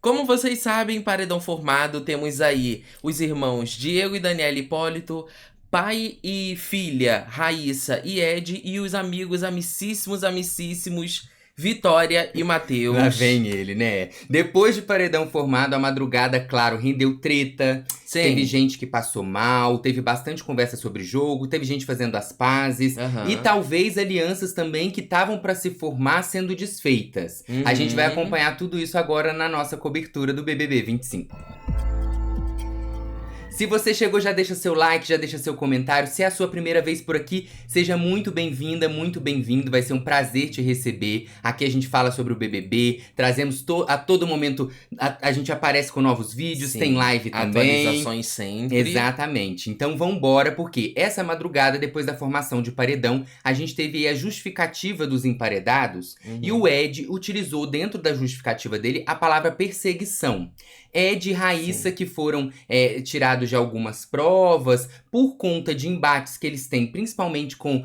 Como vocês sabem, paredão formado, temos aí os irmãos Diego e Daniela Hipólito, pai e filha Raíssa e Ed, e os amigos amicíssimos Vitória e Lá Matheus. vem ele, né? Depois de paredão formado, a madrugada, claro, rendeu treta. Teve Sim. gente que passou mal, teve bastante conversa sobre jogo, teve gente fazendo as pazes e Aham. talvez alianças também que estavam para se formar sendo desfeitas. A gente vai Uhum. acompanhar tudo isso agora na nossa cobertura do BBB 25. Se você chegou, já deixa seu like, já deixa seu comentário. Se é a sua primeira vez por aqui, seja muito bem-vinda, muito bem-vindo. Vai ser um prazer te receber. Aqui a gente fala sobre o BBB, trazemos a todo momento, a gente aparece com novos vídeos, tem Sim. live também. Atualizações sempre. Exatamente. Então vambora, porque essa madrugada, depois da formação de paredão, a gente teve aí a justificativa dos emparedados. E o Ed utilizou dentro da justificativa dele a palavra perseguição. Ed e Raíssa, Sim. que foram tirados de algumas provas, por conta de embates que eles têm, principalmente com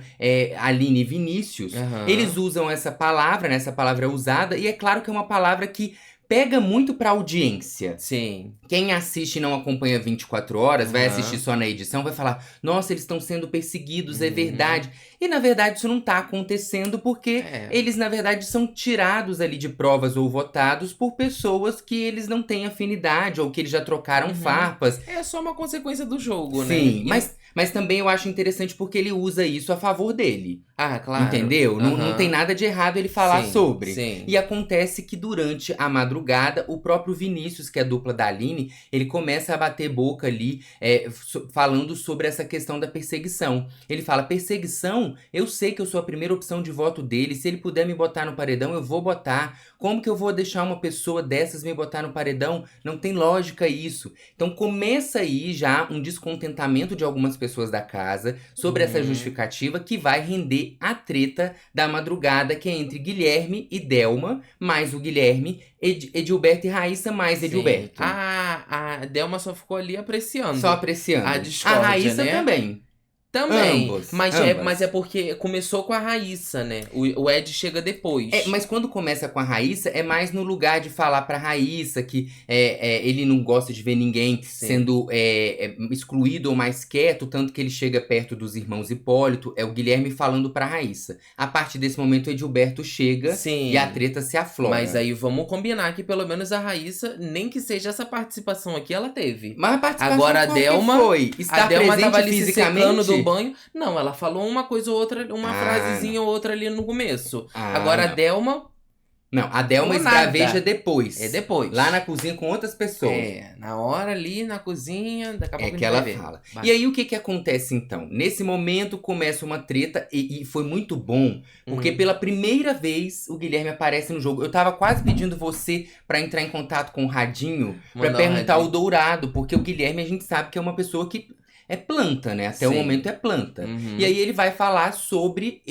Aline e Vinícius, eles Aham. usam essa palavra, né? Essa palavra é usada, e é claro que é uma palavra que pega muito pra audiência. Sim. Quem assiste e não acompanha 24 horas, vai assistir Aham. só na edição, vai falar: nossa, eles estão sendo perseguidos, é Uhum. verdade. E na verdade isso não tá acontecendo porque É. eles, na verdade, são tirados ali de provas ou votados por pessoas que eles não têm afinidade ou que eles já trocaram Uhum. farpas. É só uma consequência do jogo, né? Sim, mas também eu acho interessante porque ele usa isso a favor dele. Ah, claro. Entendeu? Não tem Aham. nada de errado ele falar Sim, sobre. sim. E acontece que durante a madrugada, o próprio Vinícius, que é a dupla da Aline, ele começa a bater boca ali, falando sobre essa questão da perseguição. Ele fala: perseguição? Eu sei que eu sou a primeira opção de voto dele. Se ele puder me botar no paredão, eu vou botar. Como que eu vou deixar uma pessoa dessas me botar no paredão? Não tem lógica isso. Então começa aí já um descontentamento de algumas pessoas da casa sobre essa justificativa que vai render a treta da madrugada, que é entre Guilherme e Delma, mais o Guilherme, Edilberto e Raíssa, mais Sim. Edilberto. A Delma só ficou ali apreciando Só apreciando. a A discórdia, Raíssa né? também. Também, Ambos. mas Ambas. é porque começou com a Raíssa, né? O Ed chega depois. Mas quando começa com a Raíssa, é mais no lugar de falar pra Raíssa que ele não gosta de ver ninguém Sim. sendo excluído ou mais quieto, tanto que ele chega perto dos irmãos Hipólito, é o Guilherme falando pra Raíssa. A partir desse momento, o Edilberto chega Sim. e a treta se aflora. Mas aí vamos combinar que pelo menos a Raíssa, nem que seja essa participação aqui, ela teve. Mas a participação Agora a qual que Delma, foi? Estar a Delma tava presente ali se secando do fisicamente? banho. Não, ela falou uma coisa ou outra, uma Ah, frasezinha ou outra ali no começo. Ah, Agora a não. Delma Não, a Delma falou nada. esbraveja depois. É depois. Lá na cozinha com outras pessoas. Na hora ali, na cozinha, daqui a pouco a Que gente ela vai ver. fala. Vai. E aí o que acontece então? Nesse momento começa uma treta e foi muito bom, porque pela primeira vez o Guilherme aparece no jogo. Eu tava quase pedindo você pra entrar em contato com o Radinho pra Mandar o perguntar Radinho. o Dourado, porque o Guilherme a gente sabe que é uma pessoa que é planta, né? Até o Sim. momento é planta. Uhum. E aí ele vai falar sobre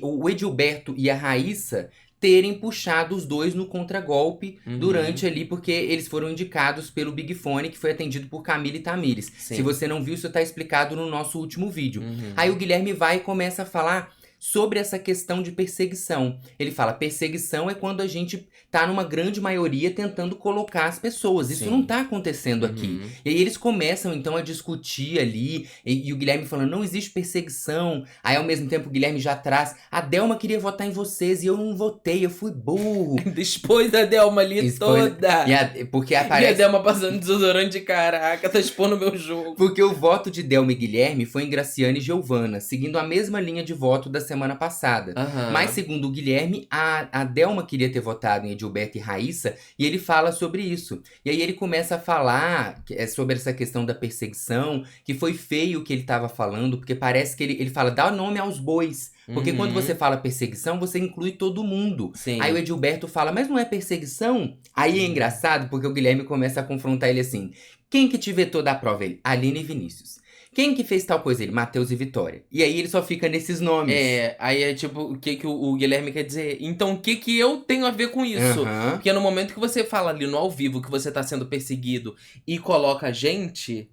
o Edilberto e a Raíssa terem puxado os dois no contragolpe durante ali, porque eles foram indicados pelo Big Fone, que foi atendido por Camila e Tamires. Sim. Se você não viu, isso tá explicado no nosso último vídeo. Uhum. Aí o Guilherme vai e começa a falar sobre essa questão de perseguição. Ele fala: perseguição é quando a gente tá numa grande maioria tentando colocar as pessoas. Isso Sim. não tá acontecendo aqui. E aí eles começam então a discutir ali, e o Guilherme falando: não existe perseguição. Aí ao mesmo tempo o Guilherme já traz: a Delma queria votar em vocês e eu não votei, eu fui burro. Depois da Delma ali toda. Porque E a aparece. Delma passando desodorante, caraca, tá expondo o meu jogo. Porque o voto de Delma e Guilherme foi em Graciane e Giovana, seguindo a mesma linha de voto da semana passada. Aham. Mas, segundo o Guilherme, a Delma queria ter votado em Edilberto e Raíssa, e ele fala sobre isso. E aí ele começa a falar sobre essa questão da perseguição, que foi feio o que ele estava falando, porque parece que ele fala: dá nome aos bois. Porque quando você fala perseguição, você inclui todo mundo. Sim. Aí o Edilberto fala: mas não é perseguição? Aí é engraçado, porque o Guilherme começa a confrontar ele assim: quem que te vetou da prova? Ele: Aline e Vinícius. Quem que fez tal coisa? Ele: Matheus e Vitória. E aí ele só fica nesses nomes. Aí é tipo, o que o Guilherme quer dizer? Então, o que eu tenho a ver com isso? Aham. Porque no momento que você fala ali no ao vivo que você tá sendo perseguido e coloca a gente,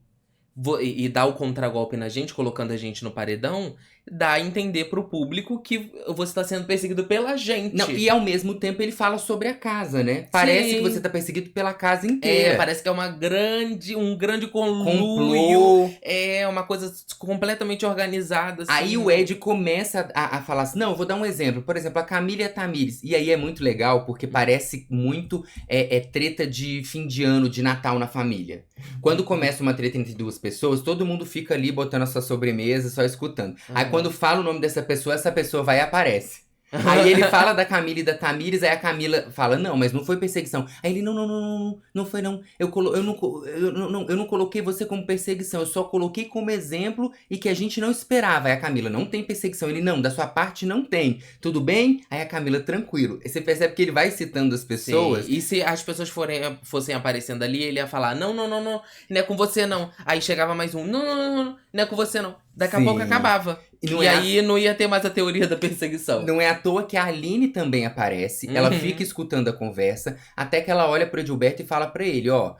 e dá o contragolpe na gente, colocando a gente no paredão, dá a entender pro público que você tá sendo perseguido pela gente. Não, e ao mesmo tempo ele fala sobre a casa, né? Parece Sim. que você tá perseguido pela casa É, inteira. parece que é um grande conluio. Complô. É uma coisa completamente organizada, assim. Aí o Ed começa a falar assim, não, eu vou dar um exemplo. Por exemplo, a Camila e a Tamires. E aí é muito legal, porque parece muito treta de fim de ano, de Natal na família. Quando começa uma treta entre duas pessoas, todo mundo fica ali botando a sua sobremesa, só escutando. Aí Aham. quando fala o nome dessa pessoa, essa pessoa vai e aparece. Aí ele fala da Camila e da Tamires, aí a Camila fala, não, mas não foi perseguição. Aí ele, não foi não. Eu não coloquei você como perseguição, eu só coloquei como exemplo e que a gente não esperava. Aí a Camila, não tem perseguição. Ele, não, da sua parte não tem. Tudo bem? Aí a Camila, tranquilo. Aí você percebe que ele vai citando as pessoas. Sim. E se as pessoas fossem aparecendo ali, ele ia falar, não é com você não. Aí chegava mais um, não é com você não. Daqui a Sim. pouco acabava. E Aí não ia ter mais a teoria da perseguição. Não é à toa que a Aline também aparece. Ela fica escutando a conversa, até que ela olha pro Edilberto e fala pra ele, ó,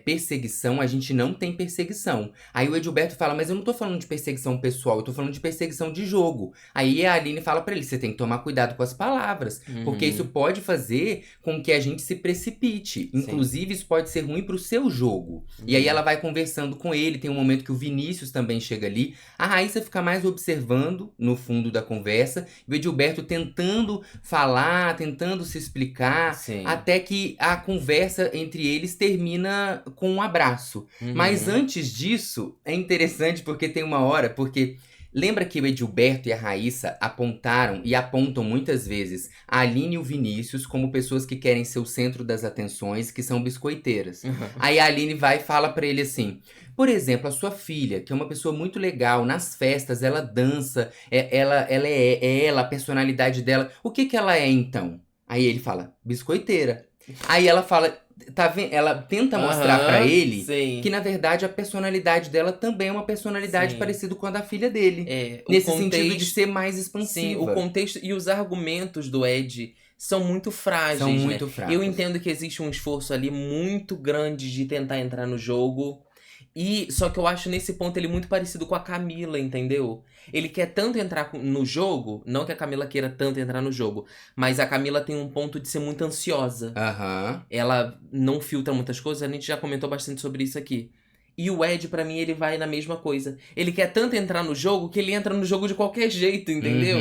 perseguição, a gente não tem perseguição. Aí o Edilberto fala, mas eu não tô falando de perseguição pessoal, eu tô falando de perseguição de jogo. Aí a Aline fala pra ele, você tem que tomar cuidado com as palavras, porque isso pode fazer com que a gente se precipite. Inclusive, isso pode ser ruim pro seu jogo. E aí ela vai conversando com ele, tem um momento que o Vinícius também chega ali. A Raíssa fica mais observando no fundo da conversa, e o Edilberto tentando falar, tentando se explicar, Sim. até que a conversa entre eles termina com um abraço. Mas antes disso, é interessante porque tem uma hora, porque lembra que o Edilberto e a Raíssa apontaram e apontam muitas vezes a Aline e o Vinícius como pessoas que querem ser o centro das atenções, que são biscoiteiras. Aí a Aline vai e fala pra ele assim, por exemplo, a sua filha, que é uma pessoa muito legal, nas festas ela dança, ela, a personalidade dela, o que que ela é então? Aí ele fala, biscoiteira. Aí ela fala, tá vendo? Ela tenta mostrar pra ele Sim. que na verdade a personalidade dela também é uma personalidade Sim. parecida com a da filha dele. É, Nesse sentido de ser mais expansiva. Sim, o contexto e os argumentos do Ed são muito frágeis, São né? muito fracos. Eu entendo que existe um esforço ali muito grande de tentar entrar no jogo. Só que eu acho nesse ponto ele muito parecido com a Camila, entendeu? Ele quer tanto entrar no jogo, não que a Camila queira tanto entrar no jogo, mas a Camila tem um ponto de ser muito ansiosa. Aham. Ela não filtra muitas coisas, a gente já comentou bastante sobre isso aqui. E o Ed, pra mim, ele vai na mesma coisa. Ele quer tanto entrar no jogo que ele entra no jogo de qualquer jeito, entendeu?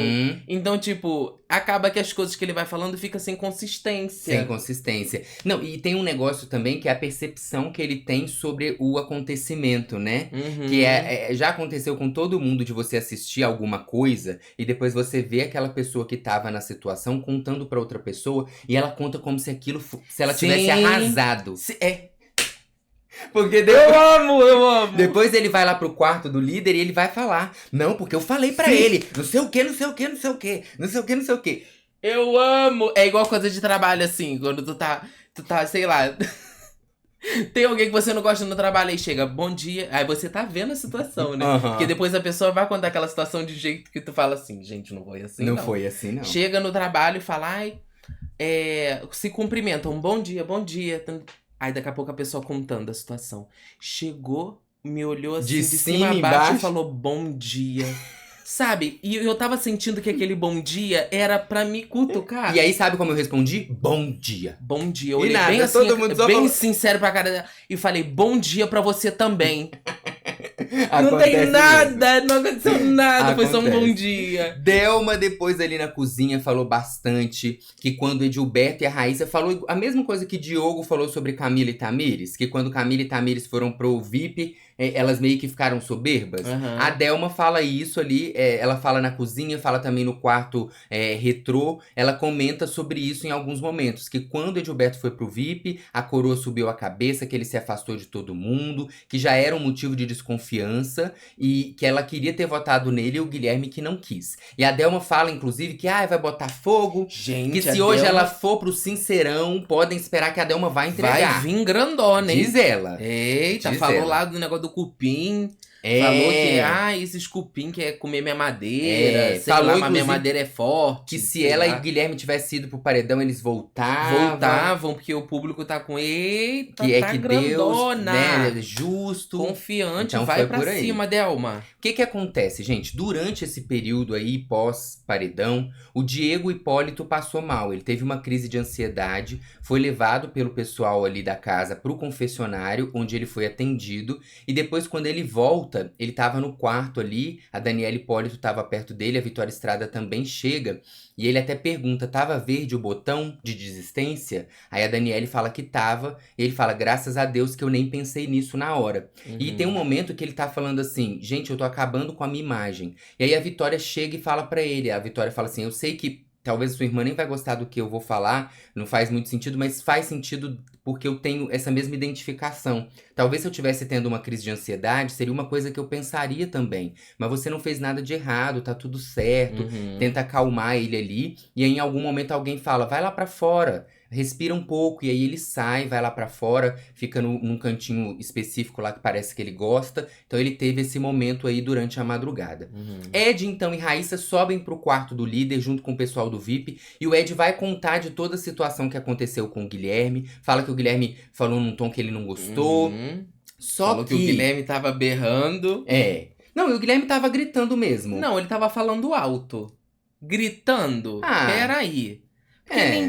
Então, tipo, acaba que as coisas que ele vai falando fica sem consistência. Sem consistência. Não, e tem um negócio também que é a percepção que ele tem sobre o acontecimento, né? Que já aconteceu com todo mundo de você assistir alguma coisa e depois você vê aquela pessoa que tava na situação contando pra outra pessoa e ela conta como se aquilo, se ela tivesse arrasado. Porque Eu amo! depois ele vai lá pro quarto do líder e ele vai falar. Não, porque eu falei pra ele. Não sei o que, não sei o que, não sei o que. Não sei o que, não sei o que. Eu amo! É igual coisa de trabalho, assim, quando tu tá, sei lá. Tem alguém que você não gosta no trabalho, aí chega, bom dia. Aí você tá vendo a situação, né? Porque depois a pessoa vai contar aquela situação de jeito que tu fala assim, gente, não foi assim, não. Não foi assim, não. Chega no trabalho e fala, se cumprimentam, bom dia. Aí daqui a pouco a pessoa contando a situação. Chegou, me olhou assim de cima a baixo e falou bom dia. Sabe? E eu tava sentindo que aquele bom dia era pra me cutucar. E aí, sabe como eu respondi? Bom dia. Bom dia. Eu olhei nada, bem assim, todo mundo só bem falou- sincero pra cara dela. E falei, bom dia pra você também. Não Acontece tem mesmo. nada, não aconteceu nada. Foi só um Acontece. bom dia. Delma, depois ali na cozinha, falou bastante que quando Edilberto e a Raíssa falou a mesma coisa que Diogo falou sobre Camila e Tamires, que quando Camila e Tamires foram pro VIP, elas meio que ficaram soberbas. Aham. A Delma fala isso ali, ela fala na cozinha, fala também no quarto retrô, ela comenta sobre isso em alguns momentos, que quando Edilberto foi pro VIP, a coroa subiu a cabeça, que ele se afastou de todo mundo, que já era um motivo de desconfiança, e que ela queria ter votado nele e o Guilherme que não quis. E a Delma fala, inclusive, que vai botar fogo, Gente, que se a hoje Delma ela for pro Sincerão, podem esperar que a Delma vai entregar. vai vir grandona, hein? Diz ela. Eita, Diz falou ela. lá do negócio do cupim. Falou que, É. esses cupim quer comer minha madeira, sei Falou, lá, mas minha inclusive, madeira é forte, que se sei ela e lá. Guilherme tivessem ido pro paredão, eles voltavam. Voltavam, porque o público tá com, eita, Que é tá que Deus, né, grandona. é justo. Confiante, Então vai foi pra por aí. cima, Delma. O que que acontece, gente? Durante esse período aí, pós-paredão, o Diego Hipólito passou mal. Ele teve uma crise de ansiedade, foi levado pelo pessoal ali da casa pro confessionário, onde ele foi atendido. E depois, quando ele volta, ele tava no quarto ali, a Daniela Hipólito tava perto dele, a Vitória Estrada também chega. E ele até pergunta, tava verde o botão de desistência? Aí a Daniele fala que tava, e ele fala, graças a Deus que eu nem pensei nisso na hora. E tem um momento que ele tá falando assim, gente, eu tô acabando com a minha imagem. E aí a Vitória chega e fala pra ele, a Vitória fala assim, eu sei que talvez sua irmã nem vai gostar do que eu vou falar, não faz muito sentido, mas faz sentido porque eu tenho essa mesma identificação. Talvez se eu tivesse tendo uma crise de ansiedade, seria uma coisa que eu pensaria também. Mas você não fez nada de errado, tá tudo certo. Uhum. Tenta acalmar ele ali, e aí em algum momento alguém fala, vai lá pra fora. Respira um pouco, e aí ele sai, vai lá pra fora, fica num cantinho específico lá que parece que ele gosta. Então ele teve esse momento aí durante a madrugada. Uhum. Ed, então, e Raíssa sobem pro quarto do líder junto com o pessoal do VIP. E o Ed vai contar de toda a situação que aconteceu com o Guilherme. Fala que o Guilherme falou num tom que ele não gostou. Uhum. Só Falou que o Guilherme tava berrando. É. Não, e o Guilherme tava gritando mesmo. Não, ele tava falando alto. Gritando. Ah, Peraí. Porque é.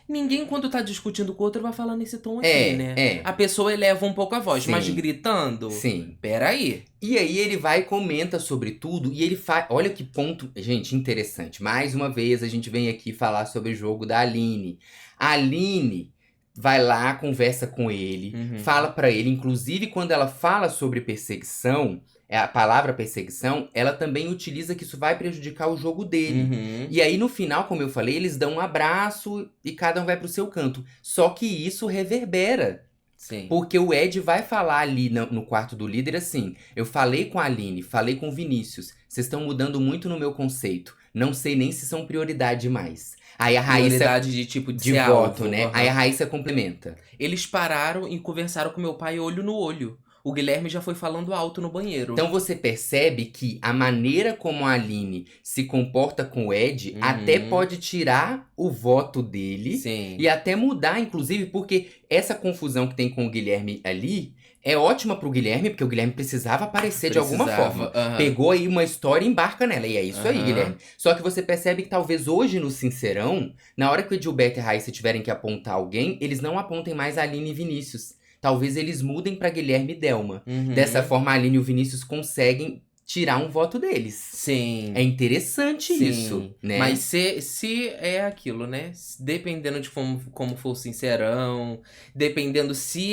ninguém quando tá discutindo com o outro vai falar nesse tom aqui, né? É. A pessoa eleva um pouco a voz, Sim. mas gritando? Sim. Peraí. E aí ele vai e comenta sobre tudo e ele faz. Olha que ponto, gente, interessante. Mais uma vez a gente vem aqui falar sobre o jogo da Aline. A Aline vai lá, conversa com ele, fala pra ele, inclusive quando ela fala sobre perseguição, a palavra perseguição, ela também utiliza que isso vai prejudicar o jogo dele. E aí no final, como eu falei, eles dão um abraço e cada um vai pro seu canto. Só que isso reverbera. Sim. Porque o Ed vai falar ali no quarto do líder assim, eu falei com a Aline, falei com o Vinícius, vocês estão mudando muito no meu conceito, não sei nem se são prioridade mais. Aí a Raíssa, Prioridade de tipo de de ser voto, alvo. né? Aham. Aí a Raíssa complementa. Eles pararam e conversaram com meu pai olho no olho. O Guilherme já foi falando alto no banheiro. Então você percebe que a maneira como a Aline se comporta com o Ed até pode tirar o voto dele. Sim. E até mudar, inclusive, porque essa confusão que tem com o Guilherme ali é ótima pro Guilherme, porque o Guilherme precisava aparecer de alguma forma. Aham. Pegou aí uma história e embarca nela. E é isso aí, Aham. Guilherme. Só que você percebe que talvez hoje no Sincerão, na hora que o Edilberto e a Raíssa tiverem que apontar alguém, eles não apontem mais a Aline e Vinícius. Talvez eles mudem pra Guilherme e Delma. Dessa forma, a Aline e o Vinícius conseguem tirar um voto deles. Sim. É interessante Sim. isso, né? Mas se é aquilo, né? Dependendo de como for o Sincerão, dependendo se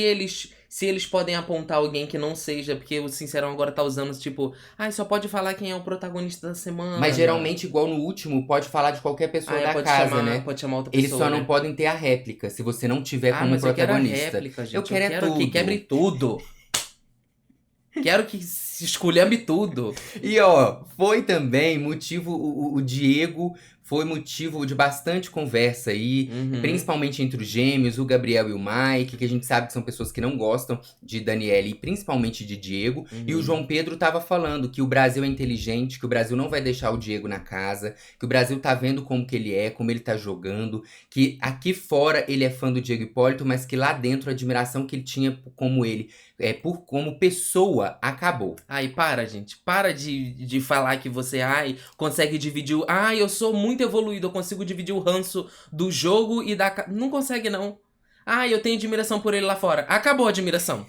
eles podem apontar alguém que não seja, porque o Sincerão agora tá usando, tipo, só pode falar quem é o protagonista da semana. Mas geralmente, igual no último, pode falar de qualquer pessoa da pode casa, chamar, né? Pode chamar outra Eles pessoa, só né? não podem ter a réplica, se você não tiver como mas protagonista. Eu quero a réplica, gente. Eu quero que tudo. quebre tudo. Quero que se esculhambe tudo. E ó, foi também motivo, o Diego foi motivo de bastante conversa aí, principalmente entre os gêmeos, o Gabriel e o Mike, que a gente sabe que são pessoas que não gostam de Daniele e principalmente de Diego. E o João Pedro tava falando que o Brasil é inteligente, que o Brasil não vai deixar o Diego na casa, que o Brasil tá vendo como que ele é, como ele tá jogando, que aqui fora ele é fã do Diego Hipólito, mas que lá dentro a admiração que ele tinha como ele, como pessoa, acabou. Para, gente. Para de falar que você, consegue dividir o... eu sou muito evoluído, eu consigo dividir o ranço do jogo e da... Não consegue, não. Eu tenho admiração por ele lá fora. Acabou a admiração.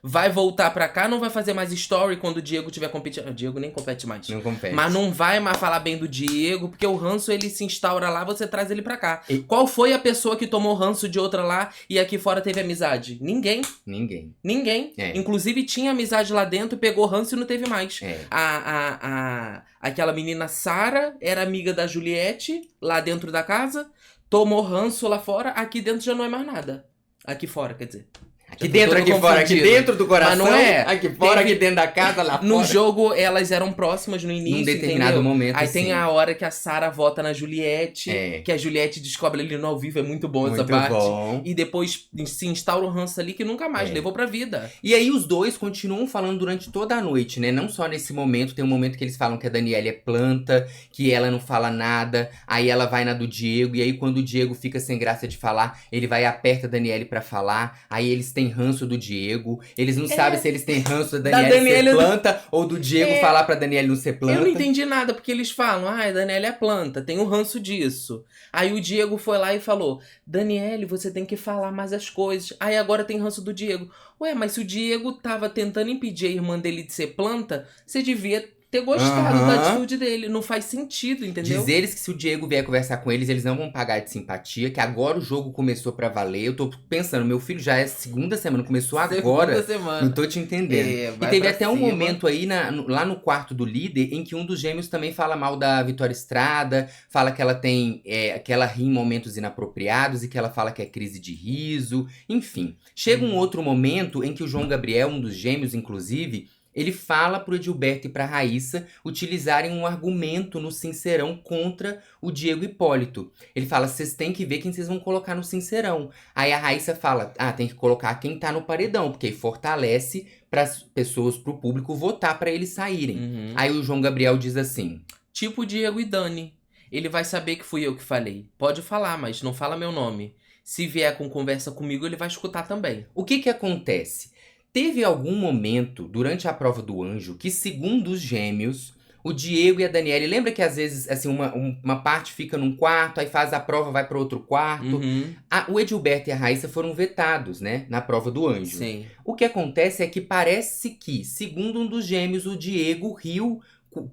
Vai voltar pra cá, não vai fazer mais story quando o Diego tiver competindo. O Diego nem compete mais. Não compete. Mas não vai mais falar bem do Diego, porque o ranço ele se instaura lá, você traz ele pra cá. Qual foi a pessoa que tomou ranço de outra lá e aqui fora teve amizade? Ninguém. Ninguém. Inclusive tinha amizade lá dentro, pegou ranço e não teve mais. Aquela menina Sara era amiga da Juliette lá dentro da casa, tomou ranço lá fora, aqui dentro já não é mais nada. Aqui fora, quer dizer. Aqui dentro, todo aqui fora, aqui confundido. dentro do coração, Mas não é. aqui fora, Teve- aqui dentro da casa, lá No fora. jogo, elas eram próximas no início, Num determinado entendeu? momento, Aí sim. tem a hora que a Sarah vota na Juliette, É. que a Juliette descobre ali no ao vivo, é muito bom essa Muito parte. bom. E depois se instaura um ranço ali que nunca mais É. levou pra vida. E aí os dois continuam falando durante toda a noite, né? Não só nesse momento, tem um momento que eles falam que a Daniela é planta, que ela não fala nada, aí ela vai na do Diego, e aí quando o Diego fica sem graça de falar, ele vai e aperta a Daniele pra falar, aí eles têm ranço do Diego, eles não sabem se eles têm ranço da Daniele Daniele- ser planta, ou do Diego É. falar pra Daniele não ser planta. Eu não entendi nada, porque eles falam, a Daniela é planta, tem um ranço disso. Aí o Diego foi lá e falou, Daniele, você tem que falar mais as coisas. Aí agora tem ranço do Diego. Ué, mas se o Diego tava tentando impedir a irmã dele de ser planta, você devia ter gostado Aham. da atitude dele. Não faz sentido, entendeu? Diz eles que se o Diego vier conversar com eles não vão pagar de simpatia, que agora o jogo começou pra valer. Eu tô pensando, meu filho já é segunda semana, começou agora. Segunda semana. Não tô te entendendo. É, E vai teve pra até um cima. momento aí, lá no quarto do líder, em que um dos gêmeos também fala mal da Vitória Estrada, fala que ela tem, que ela ri em momentos inapropriados e que ela fala que é crise de riso, enfim. Chega um outro momento em que o João Gabriel, um dos gêmeos inclusive, ele fala pro Edilberto e pra Raíssa utilizarem um argumento no Sincerão contra o Diego Hipólito. Ele fala, vocês têm que ver quem vocês vão colocar no Sincerão. Aí a Raíssa fala, tem que colocar quem tá no paredão, porque aí fortalece pras pessoas, pro público votar pra eles saírem. Uhum. Aí o João Gabriel diz assim, Tipo Diego e Dani. Ele vai saber que fui eu que falei. Pode falar, mas não fala meu nome. Se vier com conversa comigo, ele vai escutar também. o que que acontece? Teve algum momento durante a prova do anjo que, segundo os gêmeos, o Diego e a Daniele, lembra que às vezes assim uma parte fica num quarto, aí faz a prova, vai para outro quarto? Uhum. O Edilberto e a Raíssa foram vetados, né, na prova do anjo. Sim. O que acontece é que parece que, segundo um dos gêmeos, o Diego riu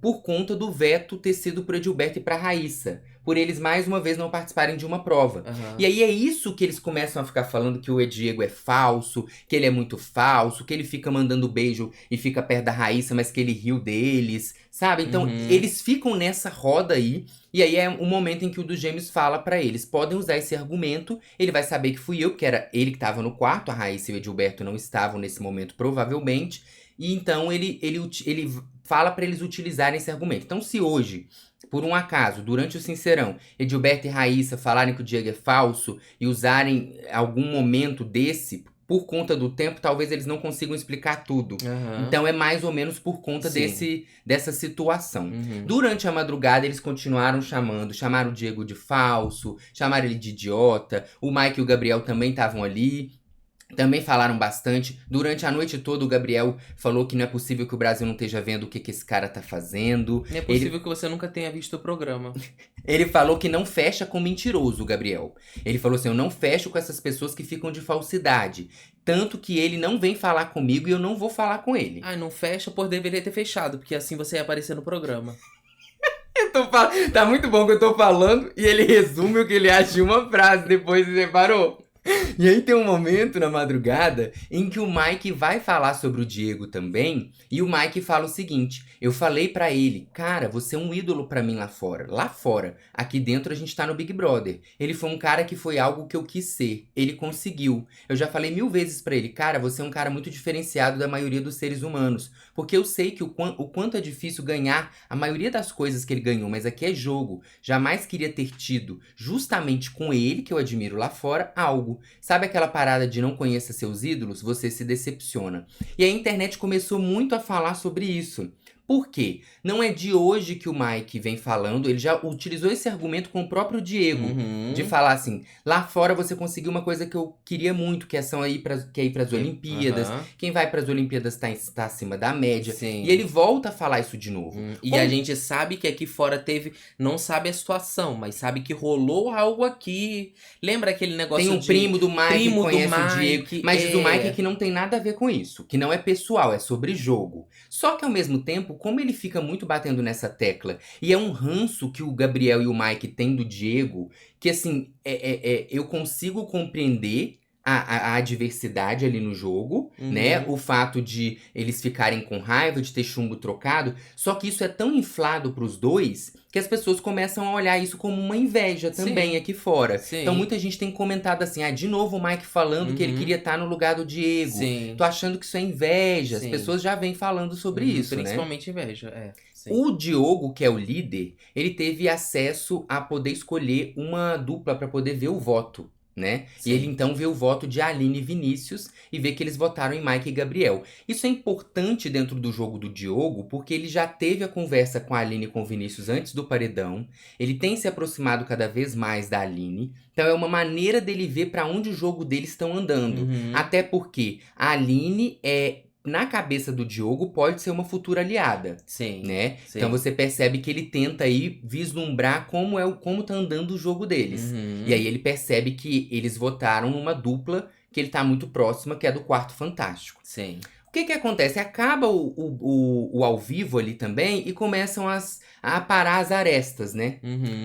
por conta do veto ter sido pro Edilberto e pra Raíssa. Por eles, mais uma vez, não participarem de uma prova. Aham. E aí é isso que eles começam a ficar falando que o Diego é falso, que ele é muito falso, que ele fica mandando beijo e fica perto da Raíssa, mas que ele riu deles, sabe? Então, Uhum. eles ficam nessa roda aí, e aí é o momento em que o dos gêmeos fala pra eles, podem usar esse argumento, ele vai saber que fui eu, porque era ele que tava no quarto, a Raíssa e o Edilberto não estavam nesse momento, provavelmente, e então ele fala pra eles utilizarem esse argumento. Então, se hoje, por um acaso, durante o Sincerão, Edilberto e Raíssa falarem que o Diego é falso e usarem algum momento desse, por conta do tempo, talvez eles não consigam explicar tudo. Aham. Então é mais ou menos por conta Sim. dessa situação. Uhum. Durante a madrugada, eles continuaram chamaram o Diego de falso, chamaram ele de idiota, o Mike e o Gabriel também estavam ali. Também falaram bastante. Durante a noite toda, o Gabriel falou que não é possível que o Brasil não esteja vendo o que esse cara tá fazendo. Não é possível que você nunca tenha visto o programa. Ele falou que não fecha com mentiroso, o Gabriel. Ele falou assim, eu não fecho com essas pessoas que ficam de falsidade. Tanto que ele não vem falar comigo e eu não vou falar com ele. Ai, não fecha, por deveria ter fechado, porque assim você ia aparecer no programa. Tá muito bom que eu tô falando e ele resume o que ele acha de uma frase depois, você reparou? E aí tem um momento na madrugada em que o Mike vai falar sobre o Diego também, e o Mike fala o seguinte, eu falei pra ele, cara, você é um ídolo pra mim lá fora. Lá fora, aqui dentro a gente tá no Big Brother. Ele foi um cara que foi algo que eu quis ser, ele conseguiu. Eu já falei 1000 vezes pra ele, cara, você é um cara muito diferenciado da maioria dos seres humanos, porque eu sei que o quanto é difícil ganhar a maioria das coisas que ele ganhou, mas aqui é jogo. Jamais queria ter tido, justamente com ele, que eu admiro lá fora, algo. Sabe aquela parada de não conheça seus ídolos? Você se decepciona. E a internet começou muito a falar sobre isso. Por quê? Não é de hoje que o Mike vem falando, ele já utilizou esse argumento com o próprio Diego. Uhum. De falar assim, lá fora você conseguiu uma coisa que eu queria muito, que é ir pras Olimpíadas. Aham. Quem vai pras Olimpíadas tá acima da média. Sim. E ele volta a falar isso de novo. E Como- a gente sabe que aqui fora teve, não sabe a situação, mas sabe que rolou algo aqui. Lembra aquele negócio Tem um de primo do Mike primo que do conhece o Diego. Mike, Mas diz o é. Mike que não tem nada a ver com isso. Que não é pessoal, é sobre jogo. Só que ao mesmo tempo, como ele fica muito batendo nessa tecla, e é um ranço que o Gabriel e o Mike têm do Diego, que assim, eu consigo compreender a adversidade ali no jogo, né? O fato de eles ficarem com raiva, de ter chumbo trocado. Só que isso é tão inflado pros dois que as pessoas começam a olhar isso como uma inveja também Sim. aqui fora. Sim. Então muita gente tem comentado assim, de novo o Mike falando que ele queria estar no lugar do Diego. Sim. Tô achando que isso é inveja. Sim. As pessoas já vêm falando sobre isso, né? Principalmente inveja, Sim. O Diogo, que é o líder, ele teve acesso a poder escolher uma dupla pra poder ver o voto, né? Sim. E ele então vê o voto de Aline e Vinícius e vê que eles votaram em Mike e Gabriel. Isso é importante dentro do jogo do Diogo, porque ele já teve a conversa com a Aline e com o Vinícius antes do paredão. Ele tem se aproximado cada vez mais da Aline. Então é uma maneira dele ver pra onde o jogo deles estão andando. Até porque a Aline na cabeça do Diogo, pode ser uma futura aliada. Sim. Né? Sim. Então você percebe que ele tenta aí vislumbrar como tá andando o jogo deles. E aí ele percebe que eles votaram numa dupla que ele tá muito próxima, que é do Quarto Fantástico. Sim. O que acontece? Acaba o ao vivo ali também e começam a aparar as arestas, né?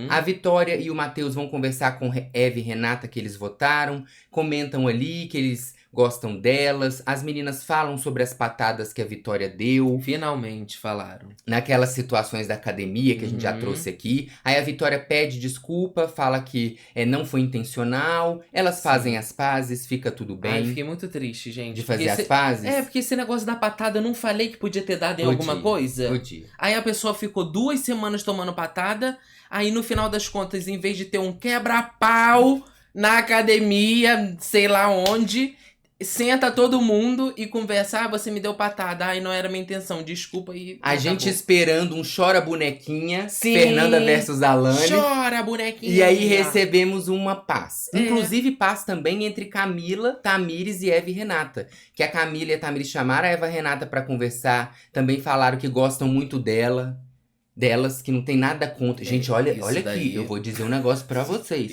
A Vitória e o Matheus vão conversar com Eva e Renata que eles votaram, comentam ali que eles gostam delas. As meninas falam sobre as patadas que a Vitória deu. Finalmente falaram. Naquelas situações da academia que a gente já trouxe aqui. Aí a Vitória pede desculpa, fala que não foi intencional. Elas fazem as pazes, fica tudo bem. Ai, fiquei muito triste, gente. De fazer as pazes. Porque esse negócio da patada, eu não falei que podia ter dado em alguma coisa? Podia. Aí a pessoa ficou 2 semanas tomando patada. Aí no final das contas, em vez de ter um quebra-pau na academia, sei lá onde, senta todo mundo e conversa. Você me deu patada. Ai, não era minha intenção. Desculpa. E A gente acabou. esperando um chora bonequinha. Sim. Fernanda versus Alane. Chora, bonequinha. E aí recebemos uma paz. Inclusive paz também entre Camila, Tamires e Eva e Renata. Que a Camila e a Tamires chamaram a Eva e a Renata pra conversar. Também falaram que gostam muito delas, que não tem nada contra. Gente, olha aqui, daí. eu vou dizer um negócio pra vocês.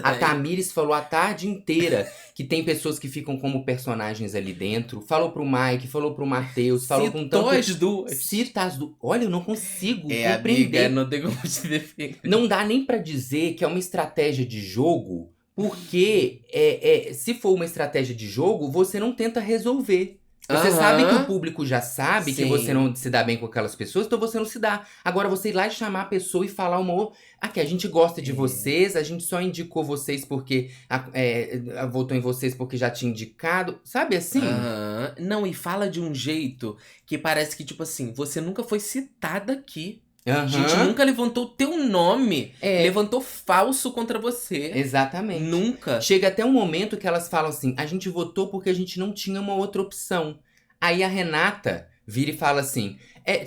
A Tamires falou a tarde inteira que tem pessoas que ficam como personagens ali dentro. Falou pro Mike, falou pro Matheus, falou com tanto... as duas. Cita as duas. Olha, eu não consigo Amiga, compreender. não tem como te defender. Não dá nem pra dizer que é uma estratégia de jogo, porque se for uma estratégia de jogo, você não tenta resolver. Você sabe que o público já sabe que você não se dá bem com aquelas pessoas, então você não se dá. Agora, você ir lá e chamar a pessoa e falar que a gente gosta de vocês, a gente só indicou vocês porque... votou em vocês porque já tinha indicado. Sabe assim? Não, e fala de um jeito que parece que, tipo assim, você nunca foi citada aqui. A gente nunca levantou o teu nome. Levantou falso contra você. Exatamente. Nunca. Chega até um momento que elas falam assim, a gente votou porque a gente não tinha uma outra opção. Aí a Renata vira e fala assim,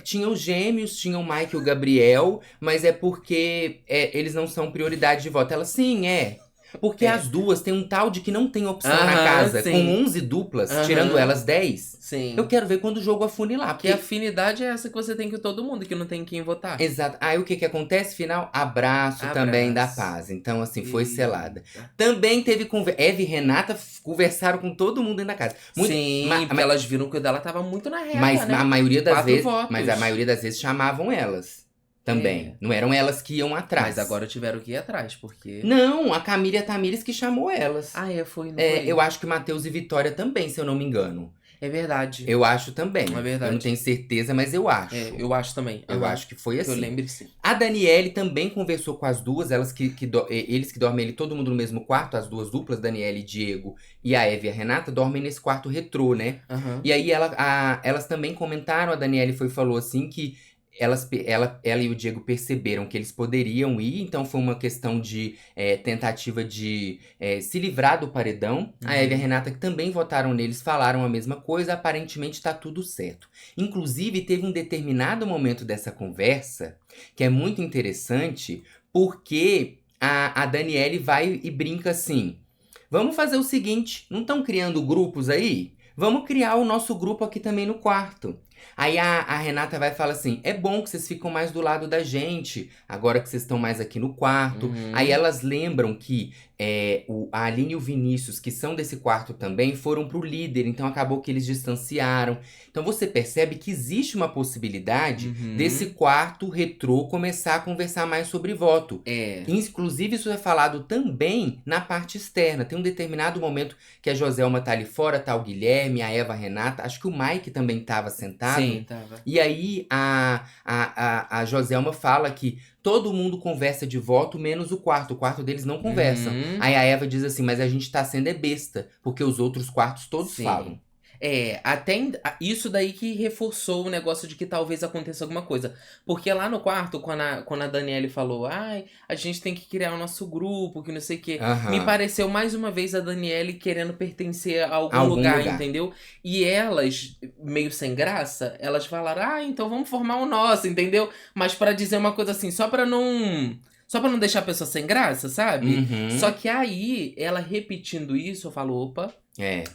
tinha os gêmeos, tinha o Mike e o Gabriel, mas é porque eles não são prioridade de voto. Ela, sim, porque as duas tem um tal de que não tem opção na casa, sim. com 11 duplas, tirando elas 10. Sim. Eu quero ver quando o jogo afunilar. Porque a afinidade é essa que você tem com todo mundo, que não tem quem votar. Exato. Aí o que acontece? Final, abraço também da paz. Então, assim, foi selada. Também teve conversa. Eva e Renata conversaram com todo mundo dentro da casa. Sim, porque elas viram que o dela tava muito na reta, mas né? a maioria das 4 vezes. votos. Mas a maioria das vezes chamavam elas. Também. Não eram elas que iam atrás. Mas agora tiveram que ir atrás, porque... Não, a Camila e a Tamires que chamou elas. Foi. Eu acho que Matheus e Vitória também, se eu não me engano. É verdade. Eu acho também. É verdade. Eu não tenho certeza, mas eu acho. Eu acho também. Eu acho que foi assim. Eu lembro sim. A Daniele também conversou com as duas, eles que dormem ali, todo mundo no mesmo quarto, as duas duplas, Daniele e Diego, e a Eva e a Renata, dormem nesse quarto retrô, né? E aí elas também comentaram, a Daniele falou assim que ela e o Diego perceberam que eles poderiam ir, então foi uma questão de tentativa de se livrar do paredão. A Eva e a Renata, que também votaram neles, falaram a mesma coisa, aparentemente tá tudo certo. Inclusive, teve um determinado momento dessa conversa, que é muito interessante, porque a Daniele vai e brinca assim, vamos fazer o seguinte, não estão criando grupos aí? Vamos criar o nosso grupo aqui também no quarto. Aí a Renata vai e fala assim: é bom que vocês ficam mais do lado da gente, agora que vocês estão mais aqui no quarto. Aí elas lembram que a Aline e o Vinícius, que são desse quarto também, foram pro líder, então acabou que eles distanciaram. Então você percebe que existe uma possibilidade desse quarto retrô começar a conversar mais sobre voto. Inclusive, isso é falado também na parte externa. Tem um determinado momento que a Joselma tá ali fora, tá o Guilherme, a Eva, a Renata, acho que o Mike também tava sentado. Sim, tava. E aí a Joselma fala que todo mundo conversa de voto, menos o quarto deles não conversam. Aí a Eva diz assim, mas a gente tá sendo besta, porque os outros quartos todos falam. Isso daí que reforçou o negócio de que talvez aconteça alguma coisa. Porque lá no quarto, quando a Daniele falou, ai, a gente tem que criar o nosso grupo, que não sei o quê. Me pareceu mais uma vez a Daniele querendo pertencer a algum lugar, entendeu? E elas, meio sem graça, elas falaram, ah, então vamos formar o nosso, entendeu? Mas pra dizer uma coisa assim, só pra não deixar a pessoa sem graça, sabe? Só que aí, ela repetindo isso, eu falo, opa,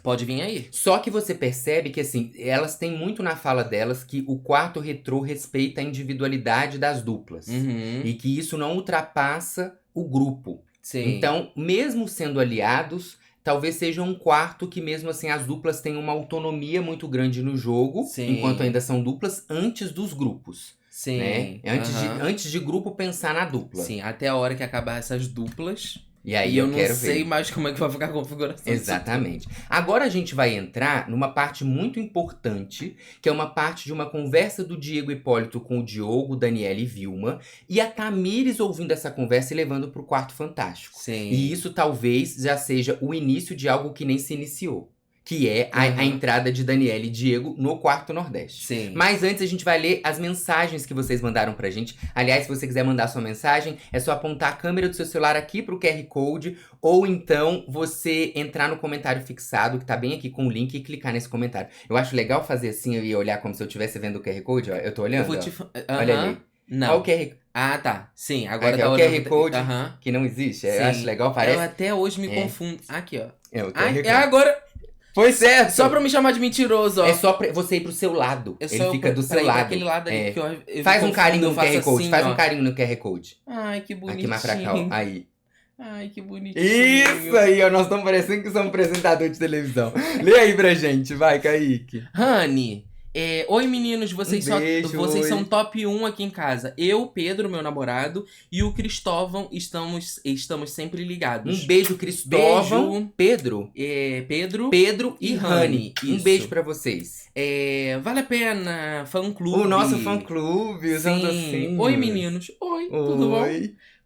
pode vir aí. Só que você percebe que, assim, elas têm muito na fala delas que o quarto retrô respeita a individualidade das duplas. E que isso não ultrapassa o grupo. Sim. Então, mesmo sendo aliados, talvez seja um quarto que mesmo assim as duplas têm uma autonomia muito grande no jogo. Sim. Enquanto ainda são duplas, antes dos grupos. Sim. Né? Antes de grupo pensar na dupla. Sim, até a hora que acabar essas duplas. E aí eu não sei mais como é que vai ficar a configuração. Exatamente. Agora a gente vai entrar numa parte muito importante, que é uma parte de uma conversa do Diego Hipólito com o Diogo, Daniele e Vilma, e a Tamires ouvindo essa conversa e levando pro quarto fantástico. Sim. E isso talvez já seja o início de algo que nem se iniciou. Que é a entrada de Daniele e Diego no quarto Nordeste. Sim. Mas antes a gente vai ler as mensagens que vocês mandaram pra gente. Aliás, se você quiser mandar sua mensagem, é só apontar a câmera do seu celular aqui pro QR Code. Ou então você entrar no comentário fixado, que tá bem aqui com o link, e clicar nesse comentário. Eu acho legal fazer assim e olhar como se eu estivesse vendo o QR Code. Ó, eu tô olhando, olha ali. Não. Olha o QR... Ah, tá. Sim, agora aqui, tá o olhando. QR Code que não existe. Eu acho legal, parece. Eu até hoje me confundo. Aqui, ó. O QR Code. Agora... Foi certo! Só pra me chamar de mentiroso, ó. É só pra você ir pro seu lado. Ele fica do seu lado. Aquele lado ali que eu faz um carinho no QR Code. Assim, faz um carinho no QR Code. Ai, que bonitinho. Aqui mais pra cá, ó. Aí. Ai, que bonitinho. Isso aí, ó. Nós estamos parecendo que somos apresentadores de televisão. Lê aí pra gente, vai, Kaique. Rani. Oi meninos, vocês beijo, são top 1 aqui em casa. Eu, Pedro, meu namorado, e o Cristóvão estamos sempre ligados. Um beijo, Cristóvão, Pedro e Rani. Um beijo pra vocês. Vale a pena, fã-clube. O nosso fã-clube, usando assim. Oi meninos, oi, tudo bom?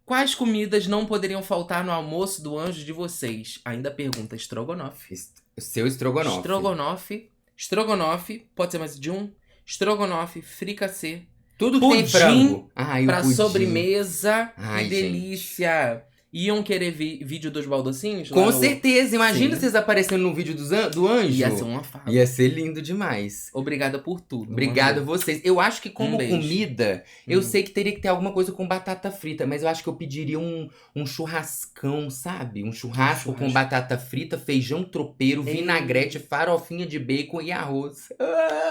Quais comidas não poderiam faltar no almoço do anjo de vocês? Ainda pergunta, estrogonofe. Seu estrogonofe. Estrogonofe, pode ser mais de um. Estrogonofe, fricassê. Tudo que tem frango. Pra pudim. Sobremesa. Ai, que delícia. Iam querer vídeo dos baldocinhos? Com certeza. Imagina vocês aparecendo no vídeo do anjo. Ia ser uma fala. Ia ser lindo demais. Obrigada por tudo. Obrigado a vocês. Eu acho que como comida, eu sei que teria que ter alguma coisa com batata frita. Mas eu acho que eu pediria um churrascão, sabe? Um churrasco com batata frita, feijão tropeiro, vinagrete, farofinha de bacon e arroz.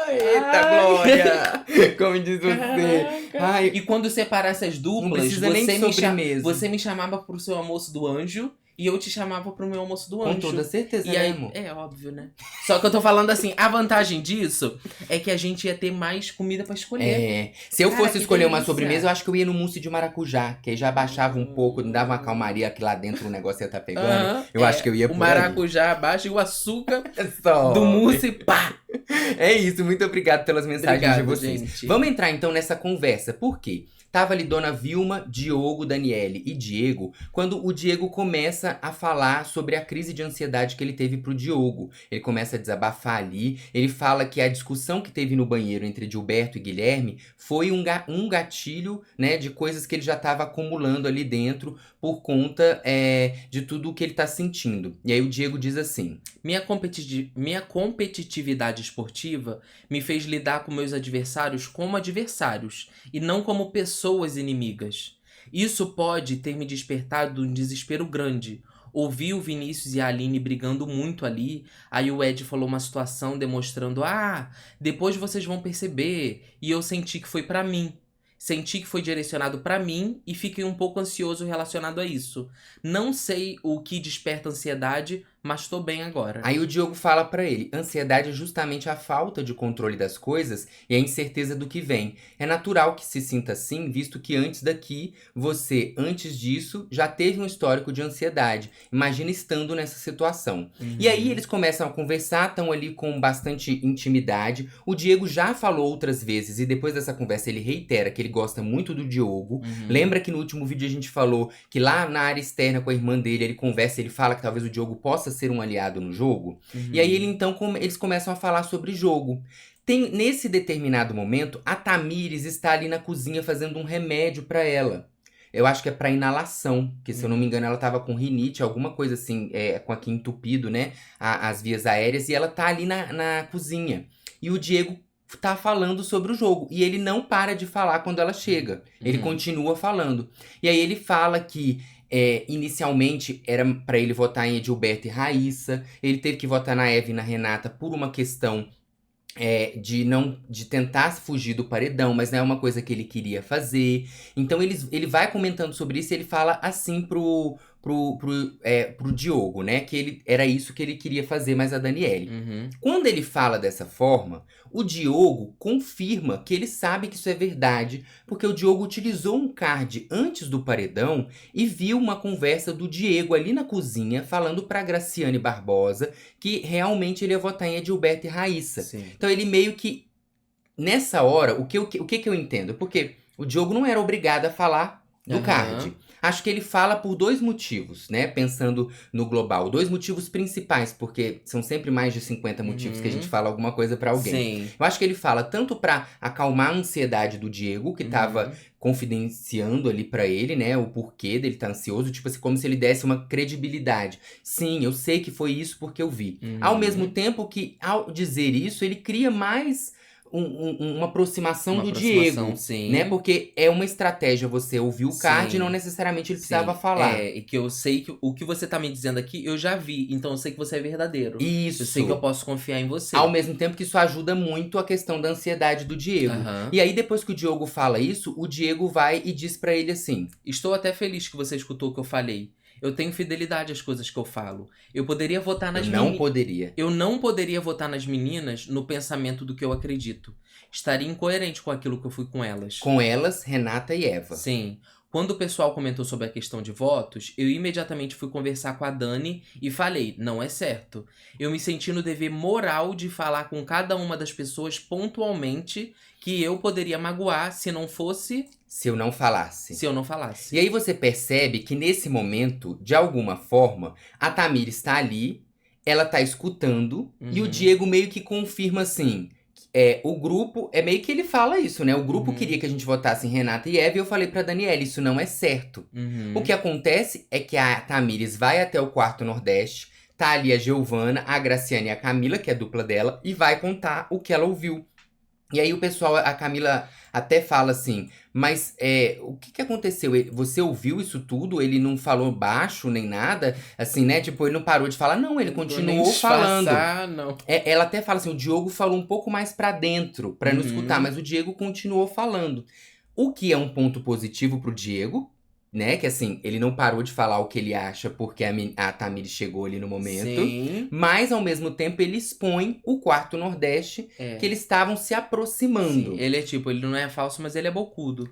Eita, Glória! Como diz você. Ai, e quando separasse as duplas, você me chamava pro seu almoço do anjo e eu te chamava pro meu almoço do anjo. Com toda certeza, e aí, amor? É óbvio, né? Só que eu tô falando assim, a vantagem disso é que a gente ia ter mais comida pra escolher. Se eu fosse escolher uma sobremesa, eu acho que eu ia no mousse de maracujá, que aí já baixava um pouco, dava uma calmaria, que lá dentro o negócio ia estar pegando. Eu acho que eu ia por o maracujá abaixa e o açúcar só do mousse, pá! É isso, muito obrigado pelas mensagens de vocês. Gente. Vamos entrar então nessa conversa. Por quê? Tava ali Dona Vilma, Diogo, Daniele e Diego, quando o Diego começa a falar sobre a crise de ansiedade que ele teve pro Diogo. Ele começa a desabafar ali, ele fala que a discussão que teve no banheiro entre Gilberto e Guilherme foi um gatilho, né, de coisas que ele já tava acumulando ali dentro por conta de tudo o que ele tá sentindo. E aí o Diego diz assim: Minha competitividade esportiva me fez lidar com meus adversários como adversários e não como pessoas inimigas. Isso pode ter me despertado um desespero grande. ouvi o Vinícius e a Aline brigando muito ali. Aí o Ed falou uma situação demonstrando: ah, depois vocês vão perceber. E eu senti que foi pra mim. Senti que foi direcionado pra mim e fiquei um pouco ansioso relacionado a isso. Não sei o que desperta ansiedade, mas tô bem agora. Aí o Diogo fala pra ele: ansiedade é justamente a falta de controle das coisas e a incerteza do que vem. É natural que se sinta assim, visto que antes disso, já teve um histórico de ansiedade. Imagina estando nessa situação. E aí eles começam a conversar, estão ali com bastante intimidade. O Diego já falou outras vezes e depois dessa conversa ele reitera que ele gosta muito do Diogo. Lembra que no último vídeo a gente falou que lá na área externa com a irmã dele, ele conversa, ele fala que talvez o Diogo possa ser um aliado no jogo? E aí eles começam a falar sobre jogo. Nesse determinado momento, a Tamires está ali na cozinha fazendo um remédio pra ela. Eu acho que é pra inalação, que se eu não me engano ela tava com rinite, alguma coisa assim, com aqui entupido, né, as vias aéreas, e ela tá ali na cozinha. E o Diego tá falando sobre o jogo, e ele não para de falar quando ela chega. Ele continua falando. E aí ele fala que inicialmente era pra ele votar em Edilberto e Raíssa, ele teve que votar na Eva e na Renata por uma questão de tentar fugir do paredão, mas não é uma coisa que ele queria fazer. Então ele vai comentando sobre isso e ele fala assim pro Diogo, né? Que era isso que ele queria fazer, mas a Daniele. Quando ele fala dessa forma, o Diogo confirma que ele sabe que isso é verdade, porque o Diogo utilizou um card antes do paredão e viu uma conversa do Diego ali na cozinha falando pra Graciane Barbosa que realmente ele ia votar em Edilberto e Raíssa. Sim. Então ele meio que, nessa hora, o que eu entendo? Porque o Diogo não era obrigado a falar do card. Acho que ele fala por dois motivos, né? Pensando no global. Dois motivos principais, porque são sempre mais de 50 motivos que a gente fala alguma coisa pra alguém. Sim. Eu acho que ele fala tanto pra acalmar a ansiedade do Diego, que tava confidenciando ali pra ele, né? O porquê dele tá ansioso. Tipo assim, como se ele desse uma credibilidade. Sim, eu sei que foi isso porque eu vi. Ao mesmo tempo que, ao dizer isso, ele cria mais uma aproximação do Diego, sim. né? Porque é uma estratégia você ouvir o card e não necessariamente ele precisava falar. E que eu sei que o que você tá me dizendo aqui, eu já vi. Então eu sei que você é verdadeiro. Isso. Eu sei que eu posso confiar em você. Ao mesmo tempo que isso ajuda muito a questão da ansiedade do Diego. E aí depois que o Diogo fala isso, o Diego vai e diz pra ele assim: estou até feliz que você escutou o que eu falei. Eu tenho fidelidade às coisas que eu falo. Eu poderia votar nas meninas. Não poderia. Eu não poderia votar nas meninas no pensamento do que eu acredito. Estaria incoerente com aquilo que eu fui com elas. Com elas, Renata e Eva. Sim. Quando o pessoal comentou sobre a questão de votos, eu imediatamente fui conversar com a Dani e falei, não é certo. Eu me senti no dever moral de falar com cada uma das pessoas pontualmente que eu poderia magoar se não fosse... Se eu não falasse. Se eu não falasse. E aí você percebe que nesse momento, de alguma forma, a Tamires tá ali, ela tá escutando, e o Diego meio que confirma assim... o grupo, meio que ele fala isso, né? O grupo queria que a gente votasse em Renata e Eva e eu falei pra Daniela, isso não é certo. O que acontece é que a Tamires vai até o quarto Nordeste, tá ali a Giovana, a Graciane e a Camila, que é a dupla dela, e vai contar o que ela ouviu. E aí o pessoal, a Camila até fala assim, mas o que aconteceu? Você ouviu isso tudo? Ele não falou baixo nem nada? Assim, né? Tipo, ele não parou de falar. Não, ele continuou falando. Não. Ela até fala assim, o Diogo falou um pouco mais pra dentro, pra não escutar. Mas o Diego continuou falando. O que é um ponto positivo pro Diego, né? Que assim, ele não parou de falar o que ele acha porque a Tamires chegou ali no momento. Sim. Mas, ao mesmo tempo, ele expõe o quarto Nordeste que eles estavam se aproximando. Sim. Ele ele não é falso, mas ele é bocudo.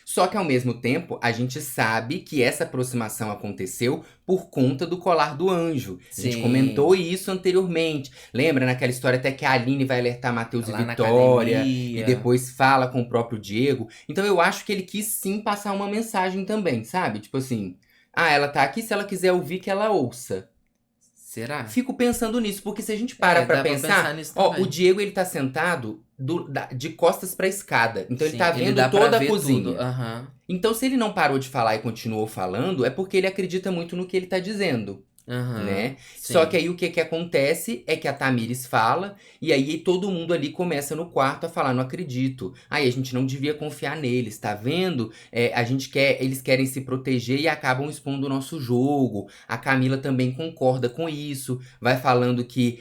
Só que, ao mesmo tempo, a gente sabe que essa aproximação aconteceu por conta do colar do anjo. Sim. A gente comentou isso anteriormente. Lembra naquela história até que a Aline vai alertar Matheus e Vitória. E depois fala com o próprio Diego. Então eu acho que ele quis sim passar uma mensagem também, sabe? Tipo assim, ela tá aqui, se ela quiser ouvir, que ela ouça. Será? Fico pensando nisso, porque se a gente para pra pensar, o Diego ele tá sentado de costas pra escada. Então ele tá vendo toda a cozinha. Então se ele não parou de falar e continuou falando, é porque ele acredita muito no que ele tá dizendo. Aham, né? Só que sim. aí o que que acontece é que a Tamires fala, e aí todo mundo ali começa no quarto a falar, não acredito. Aí a gente não devia confiar neles, tá vendo? A gente quer, eles querem se proteger e acabam expondo o nosso jogo. A Camila também concorda com isso, vai falando que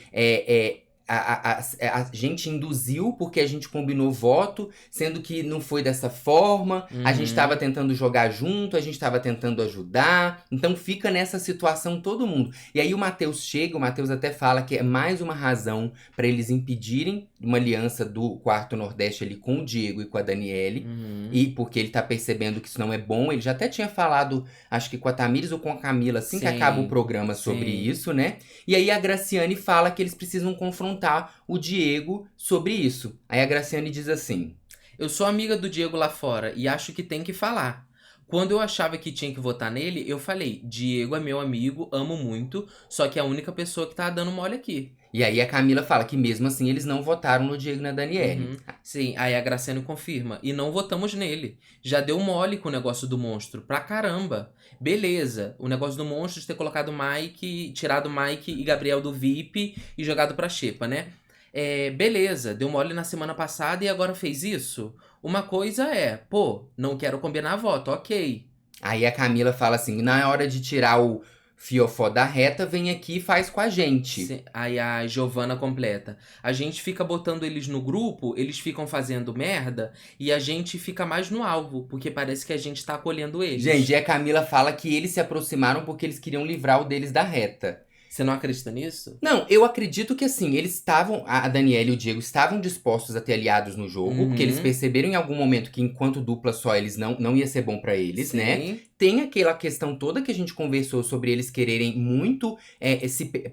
a gente induziu porque a gente combinou voto, sendo que não foi dessa forma, a gente estava Uhum. tentando jogar junto, a gente estava tentando ajudar, então fica nessa situação todo mundo. E aí o Matheus chega, o Matheus até fala que é mais uma razão para eles impedirem uma aliança do Quarto Nordeste ali com o Diego e com a Daniele. Uhum. E porque ele tá percebendo que isso não é bom, ele já até tinha falado, acho que com a Tamires ou com a Camila, assim que acaba o Sim, programa sobre sim. isso, né? E aí a Graciane fala que eles precisam confrontar o Diego sobre isso. Aí a Graciane diz assim: Eu sou amiga do Diego lá fora e acho que tem que falar. Quando eu achava que tinha que votar nele, eu falei: Diego é meu amigo, amo muito, só que é a única pessoa que tá dando mole aqui. E aí a Camila fala que mesmo assim eles não votaram no Diego e na Daniele. Uhum. Sim, aí a Graciane confirma. E não votamos nele. Já deu mole com o negócio do monstro. Pra caramba. Beleza. O negócio do monstro de ter colocado Mike, tirado Mike e Gabriel do VIP e jogado pra Xepa, né? Beleza. Deu mole na semana passada e agora fez isso? Uma coisa é, pô, não quero combinar voto, ok. Aí a Camila fala assim: na hora de tirar o fiofó da reta, vem aqui e faz com a gente. Aí a Giovana completa. A gente fica botando eles no grupo, eles ficam fazendo merda e a gente fica mais no alvo, porque parece que a gente tá acolhendo Gente, e eles. a Camila fala que eles se aproximaram porque eles queriam livrar o deles da reta. Você não acredita nisso? Não, eu acredito que assim, eles estavam, a Daniela e o Diego estavam dispostos a ter aliados no jogo, porque eles Uhum. perceberam em algum momento que enquanto dupla só eles não ia ser bom pra eles, né? Sim. Tem aquela questão toda que a gente conversou sobre eles quererem muito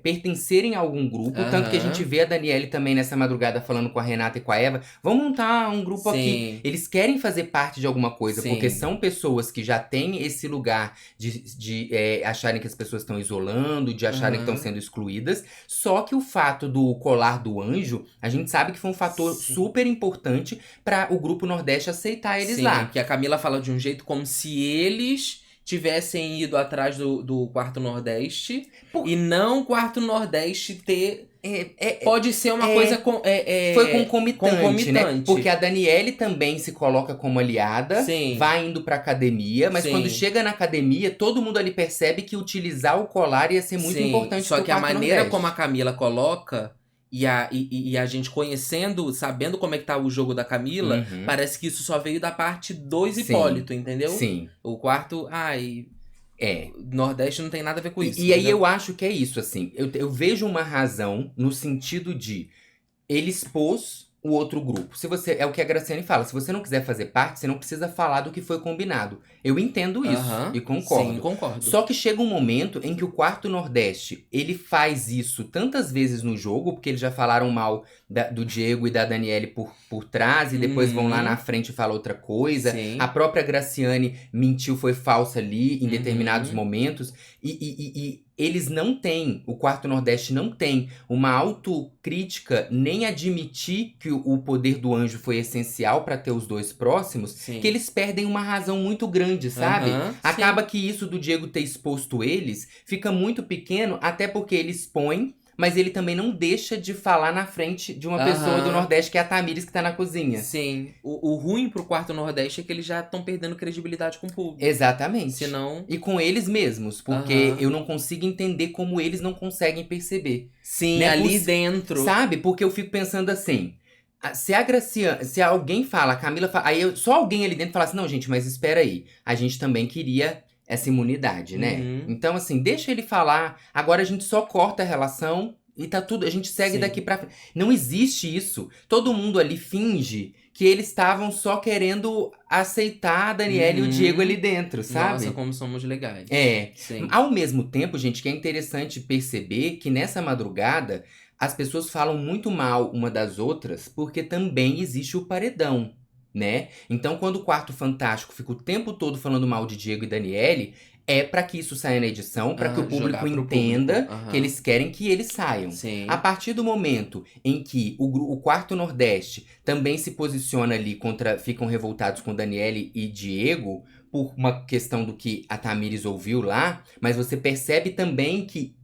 pertencerem a algum grupo, tanto que a gente Aham. vê a Daniele também nessa madrugada falando com a Renata e com a Eva, vamos montar um grupo aqui. Sim. Eles querem fazer parte de alguma coisa, porque Sim. são pessoas que já têm esse lugar de acharem que as pessoas estão isolando, de acharem que estão Aham. sendo excluídas. Só que o fato do colar do anjo, a gente sabe que foi um fator Sim. super importante para o grupo Nordeste aceitar eles Sim. lá. Que a Camila fala de um jeito como se eles tivessem ido atrás do Quarto Nordeste Por- e não o Quarto Nordeste ter. é, é, Pode ser uma é, coisa Foi concomitante, né? Porque concomitante. a Daniele também se coloca como aliada, Sim. vai indo pra academia, mas quando Sim. chega na academia, todo mundo ali percebe que utilizar o colar ia ser muito Sim, importante só pro que a Quarto maneira como a Nordeste. Camila coloca e a gente conhecendo, sabendo como é que tá o jogo da Camila, Uhum. parece que isso só veio da parte dos Sim, Hipólito, entendeu? sim. O quarto, ai, É. Nordeste não tem nada a ver com isso, E aí eu entendeu? acho que é isso, assim. Eu vejo uma razão no sentido de ele expôs o outro grupo. Se você é o que a Graciane fala, se você não quiser fazer parte, você não precisa falar do que foi combinado. Eu entendo isso e Aham, sim, concordo. concordo. Só que chega um momento em que o Quarto Nordeste, ele faz isso tantas vezes no jogo, porque eles já falaram mal do Diego e da Daniele por trás e depois vão lá na Uhum, frente e falam outra coisa. A sim, própria Graciane mentiu, foi falsa ali em determinados uhum, momentos e eles não têm, o Quarto Nordeste não tem uma autocrítica, nem admitir que o poder do anjo foi essencial para ter os dois próximos, que sim, eles perdem uma razão muito grande, sabe? aham, Acaba sim, que isso do Diego ter exposto eles fica muito pequeno, até porque ele expõe, mas ele também não deixa de falar na frente de uma pessoa do aham. Nordeste, que é a Tamires, que tá na cozinha. Sim, o ruim pro Quarto Nordeste é que eles já estão perdendo credibilidade com o público. Exatamente. Senão, E com eles mesmos, porque aham. eu não consigo entender como eles não conseguem perceber. Sim, Né? ali dentro. Sabe? Porque eu fico pensando assim. Se a Graciane, se alguém fala, a Camila fala, só alguém ali dentro fala assim, não, gente, mas espera aí. A gente também queria essa imunidade, né? Uhum. Então, assim, deixa ele falar. Agora a gente só corta a relação e tá tudo. A gente segue daqui Sim. pra frente. Não existe isso. Todo mundo ali finge que eles estavam só querendo aceitar a Daniela e o Diego ali Uhum. dentro, Nossa, sabe? como somos legais. É. Sim. Ao mesmo tempo, gente, que é interessante perceber que nessa madrugada as pessoas falam muito mal uma das outras porque também existe o paredão, né? Então, quando o Quarto Fantástico fica o tempo todo falando mal de Diego e Daniele, é pra que isso saia na edição, pra que o Ah, público jogar pro público. entenda que Aham. eles querem que eles saiam. A Sim. partir do momento em que o Quarto Nordeste também se posiciona ali contra, ficam revoltados com Daniele e Diego, por uma questão do que a Tamires ouviu lá, mas você percebe também que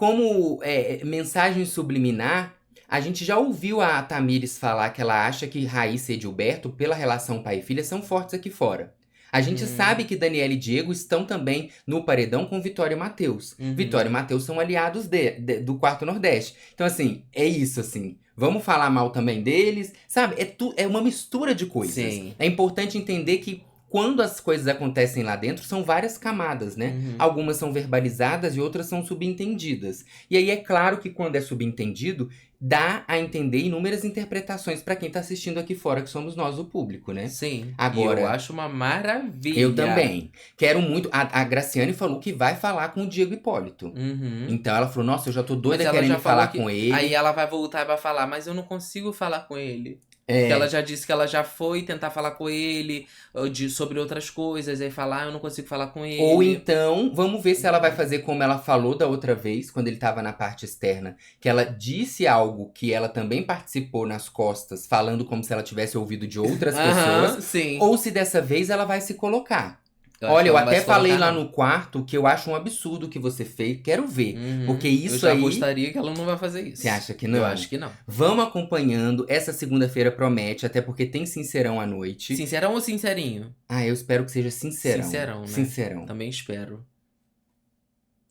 como mensagem subliminar, a gente já ouviu a Tamires falar que ela acha que Raíssa e Edilberto, pela relação pai e filha, são fortes aqui fora. A gente sabe que Daniela e Diego estão também no paredão com Vitória e Matheus. Vitória e Matheus são aliados do Quarto Nordeste. Então, assim, é isso, assim. Vamos falar mal também deles, sabe? É uma mistura de coisas. Sim. É importante entender que quando as coisas acontecem lá dentro, são várias camadas, né? Algumas são verbalizadas e outras são subentendidas. E aí é claro que quando é subentendido, dá a entender inúmeras interpretações pra quem tá assistindo aqui fora, que somos nós, o público, né? Sim. Agora, eu acho uma maravilha. Eu também. Quero muito. A Graciane falou que vai falar com o Diego Hipólito. Então ela falou: nossa, eu já tô doida querendo falar com ele. Aí ela vai voltar e vai falar, mas eu não consigo falar com ele. É. Porque ela já disse que ela já foi tentar falar com ele sobre outras coisas. Aí falar, eu não consigo falar com ele. Ou então, vamos ver se ela vai fazer como ela falou da outra vez, quando ele tava na parte externa. Que ela disse algo que ela também participou nas costas, falando como se ela tivesse ouvido de outras pessoas. Sim. Ou se dessa vez ela vai se colocar. Olha, eu até falei lá no quarto que eu acho um absurdo o que você fez. Quero ver. Porque isso eu já aí... gostaria que ela não vai fazer isso. Você acha que não? Eu acho que não. Vamos acompanhando. Essa segunda-feira promete, até porque tem Sincerão à noite. Sincerão ou sincerinho? Eu espero que seja Sincerão. Sincerão, né? Sincerão. Também espero.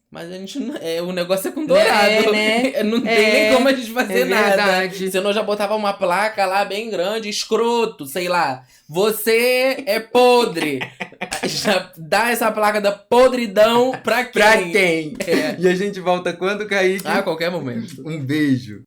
Mas a gente não. O negócio é com dourado. Né? Não tem nem como a gente fazer nada. Verdade. Senão eu já botava uma placa lá bem grande, escroto, sei lá. Você é podre. Já dá essa placa da podridão pra quem? Pra quem? E a gente volta quando, Kaique? A qualquer momento. Um beijo.